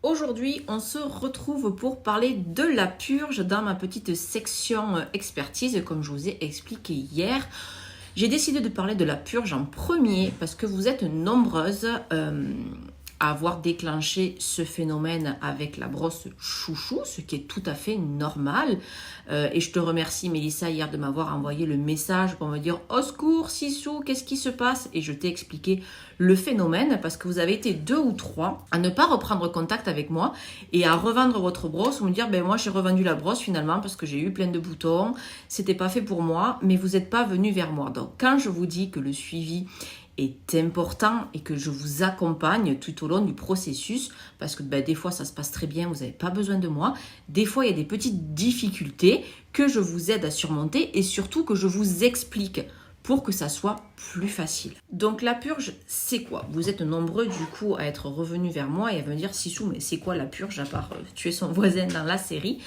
Aujourd'hui, on se retrouve pour parler de la purge dans ma petite section expertise, comme je vous ai expliqué hier. J'ai décidé de parler de la purge en premier parce que vous êtes nombreuses à avoir déclenché ce phénomène avec la brosse chouchou, ce qui est tout à fait normal. Et je te remercie, Mélissa, hier de m'avoir envoyé le message pour me dire « Au secours, Sissou, qu'est-ce qui se passe ?» Et je t'ai expliqué le phénomène parce que vous avez été 2 ou 3 à ne pas reprendre contact avec moi et à revendre votre brosse ou me dire « Ben moi, j'ai revendu la brosse finalement parce que j'ai eu plein de boutons, c'était pas fait pour moi, mais vous n'êtes pas venu vers moi. » Donc, quand je vous dis que le suivi est important et que je vous accompagne tout au long du processus parce que des fois ça se passe très bien, vous n'avez pas besoin de moi. Des fois il y a des petites difficultés que je vous aide à surmonter et surtout que je vous explique pour que ça soit plus facile. Donc la purge, c'est quoi? Vous êtes nombreux du coup à être revenus vers moi et à me dire Sissou, mais c'est quoi la purge à part tuer son voisin dans la série?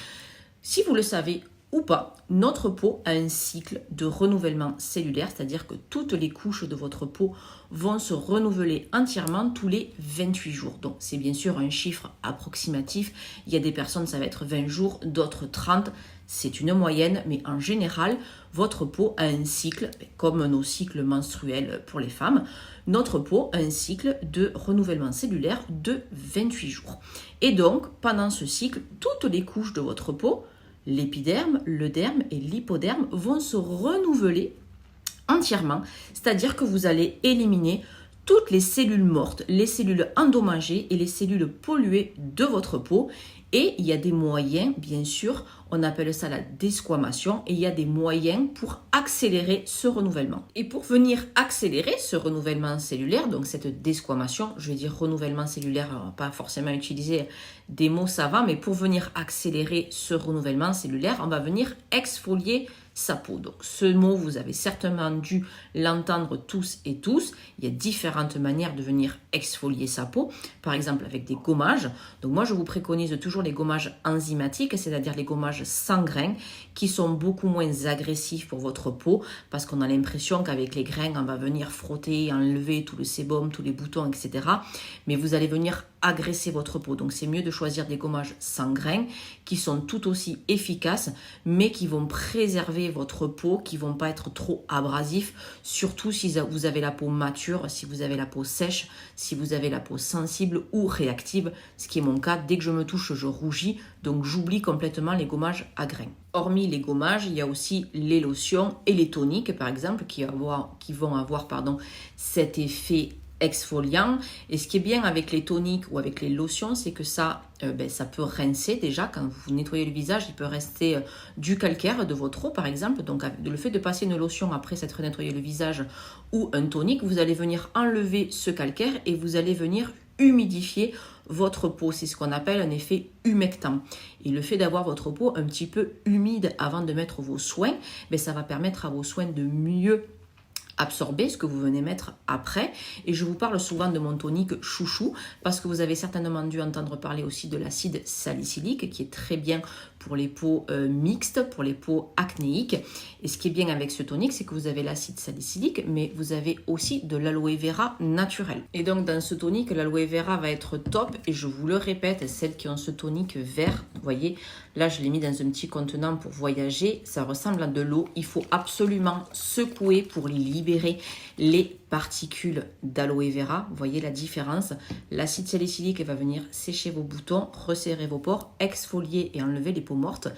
Si vous le savez ou pas, notre peau a un cycle de renouvellement cellulaire, c'est-à-dire que toutes les couches de votre peau vont se renouveler entièrement tous les 28 jours. Donc c'est bien sûr un chiffre approximatif. Il y a des personnes, ça va être 20 jours, d'autres 30. C'est une moyenne, mais en général, votre peau a un cycle, comme nos cycles menstruels pour les femmes, notre peau a un cycle de renouvellement cellulaire de 28 jours. Et donc, pendant ce cycle, toutes les couches de votre peau, l'épiderme, le derme et l'hypoderme vont se renouveler entièrement, c'est-à-dire que vous allez éliminer toutes les cellules mortes, les cellules endommagées et les cellules polluées de votre peau. Et il y a des moyens, bien sûr, on appelle ça la desquamation, et il y a des moyens pour accélérer ce renouvellement. Et pour venir accélérer ce renouvellement cellulaire, donc cette desquamation, je vais dire renouvellement cellulaire, pas forcément utiliser des mots savants, mais pour venir accélérer ce renouvellement cellulaire, on va venir exfolier sa peau. Donc ce mot, vous avez certainement dû l'entendre tous et tous. Il y a différentes manières de venir exfolier sa peau, par exemple avec des gommages. Donc moi, je vous préconise toujours les gommages enzymatiques, c'est-à-dire les gommages sans grains, qui sont beaucoup moins agressifs pour votre peau, parce qu'on a l'impression qu'avec les grains, on va venir frotter, enlever tout le sébum, tous les boutons, etc. Mais vous allez venir agresser votre peau. Donc c'est mieux de choisir des gommages sans grains qui sont tout aussi efficaces mais qui vont préserver votre peau, qui vont pas être trop abrasifs, surtout si vous avez la peau mature, si vous avez la peau sèche, si vous avez la peau sensible ou réactive, ce qui est mon cas. Dès que je me touche, je rougis, donc j'oublie complètement les gommages à grains. Hormis les gommages, il y a aussi les lotions et les toniques par exemple qui vont avoir cet effet exfoliant. Et ce qui est bien avec les toniques ou avec les lotions, c'est que ça peut rincer déjà. Quand vous nettoyez le visage, il peut rester du calcaire de votre eau par exemple. Donc le fait de passer une lotion après s'être nettoyé le visage ou un tonique, vous allez venir enlever ce calcaire et vous allez venir humidifier votre peau. C'est ce qu'on appelle un effet humectant. Et le fait d'avoir votre peau un petit peu humide avant de mettre vos soins, ça va permettre à vos soins de mieux absorber ce que vous venez mettre après. Et je vous parle souvent de mon tonique chouchou parce que vous avez certainement dû entendre parler aussi de l'acide salicylique qui est très bien pour les peaux mixtes, pour les peaux acnéiques. Et ce qui est bien avec ce tonique, c'est que vous avez l'acide salicylique, mais vous avez aussi de l'aloe vera naturel. Et donc dans ce tonique, l'aloe vera va être top. Et je vous le répète, celles qui ont ce tonique vert, vous voyez, là je l'ai mis dans un petit contenant pour voyager, ça ressemble à de l'eau. Il faut absolument secouer pour libérer les particules d'aloe vera. Vous voyez la différence. L'acide salicylique va venir sécher vos boutons, resserrer vos pores, exfolier et enlever les peaux mortes.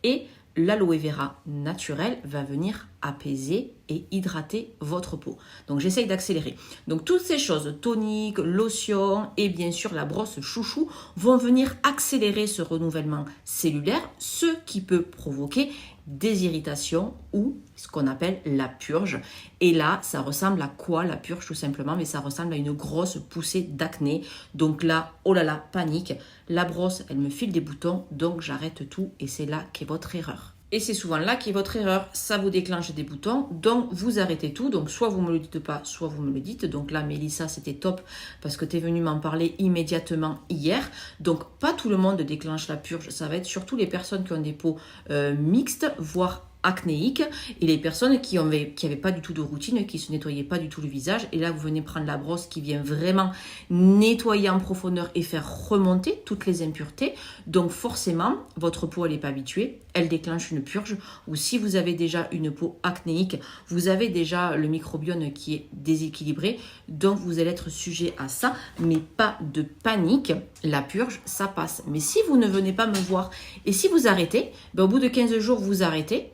Et l'aloe vera naturel va venir apaiser et hydrater votre peau. Donc j'essaye d'accélérer. Donc toutes ces choses, tonique, lotion et bien sûr la brosse chouchou vont venir accélérer ce renouvellement cellulaire, ce qui peut provoquer des irritations ou ce qu'on appelle la purge. Et là, ça ressemble à quoi la purge tout simplement? Mais ça ressemble à une grosse poussée d'acné. Donc là, oh là là, panique. La brosse, elle me file des boutons, donc j'arrête tout et c'est là qu'est votre erreur. Et c'est souvent là qu'est votre erreur, ça vous déclenche des boutons, donc vous arrêtez tout, donc soit vous me le dites pas, soit vous me le dites. Donc là, Mélissa, c'était top parce que tu es venue m'en parler immédiatement hier. Donc pas tout le monde déclenche la purge, ça va être surtout les personnes qui ont des peaux mixtes, voire acnéique et les personnes qui n'avaient pas du tout de routine, qui se nettoyaient pas du tout le visage. Et là, vous venez prendre la brosse qui vient vraiment nettoyer en profondeur et faire remonter toutes les impuretés. Donc forcément, votre peau, elle n'est pas habituée, elle déclenche une purge. Ou si vous avez déjà une peau acnéique, vous avez déjà le microbiome qui est déséquilibré. Donc vous allez être sujet à ça, mais pas de panique. La purge, ça passe. Mais si vous ne venez pas me voir et si vous arrêtez, au bout de 15 jours, vous arrêtez.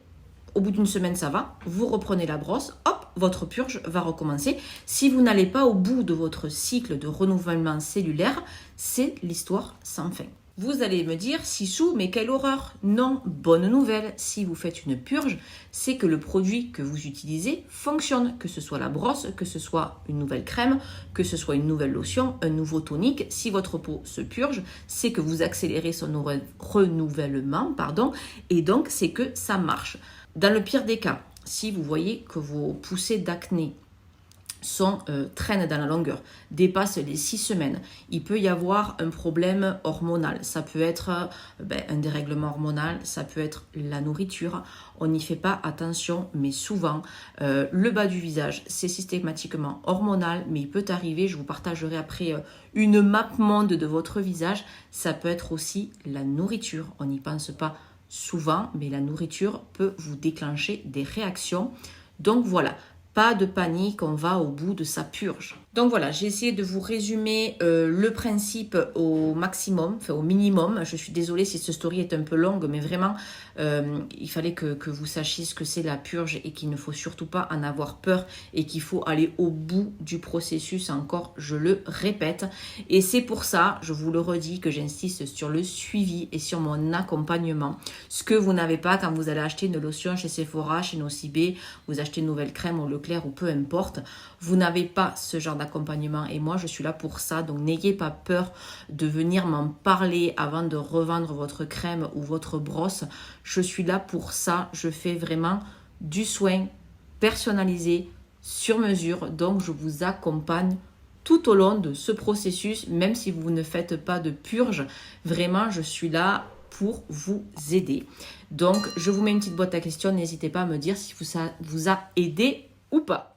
Au bout d'une semaine, ça va. Vous reprenez la brosse. Hop, votre purge va recommencer. Si vous n'allez pas au bout de votre cycle de renouvellement cellulaire, c'est l'histoire sans fin. Vous allez me dire, Sissou, mais quelle horreur! Non, bonne nouvelle, si vous faites une purge, c'est que le produit que vous utilisez fonctionne, que ce soit la brosse, que ce soit une nouvelle crème, que ce soit une nouvelle lotion, un nouveau tonique. Si votre peau se purge, c'est que vous accélérez son renouvellement, et donc c'est que ça marche. Dans le pire des cas, si vous voyez que vos poussées d'acné traînent dans la longueur, dépassent les 6 semaines, il peut y avoir un problème hormonal. Ça peut être un dérèglement hormonal, ça peut être la nourriture. On n'y fait pas attention, mais souvent, le bas du visage, c'est systématiquement hormonal, mais il peut arriver, je vous partagerai après une map monde de votre visage, ça peut être aussi la nourriture. On n'y pense pas souvent, mais la nourriture peut vous déclencher des réactions. Donc voilà, pas de panique, on va au bout de sa purge. Donc voilà, j'ai essayé de vous résumer le principe au maximum, au minimum. Je suis désolée si cette story est un peu longue, mais vraiment, il fallait que vous sachiez ce que c'est la purge et qu'il ne faut surtout pas en avoir peur et qu'il faut aller au bout du processus, encore, je le répète. Et c'est pour ça, je vous le redis, que j'insiste sur le suivi et sur mon accompagnement. Ce que vous n'avez pas quand vous allez acheter une lotion chez Sephora, chez Nocibé, vous achetez une nouvelle crème au Leclerc ou peu importe, vous n'avez pas ce genre d'accompagnement et moi je suis là pour ça. Donc n'ayez pas peur de venir m'en parler avant de revendre votre crème ou votre brosse. Je suis là pour ça, je fais vraiment du soin personnalisé sur mesure, donc je vous accompagne tout au long de ce processus, même si vous ne faites pas de purge. Vraiment, je suis là pour vous aider. Donc je vous mets une petite boîte à questions, n'hésitez pas à me dire si ça vous a aidé ou pas.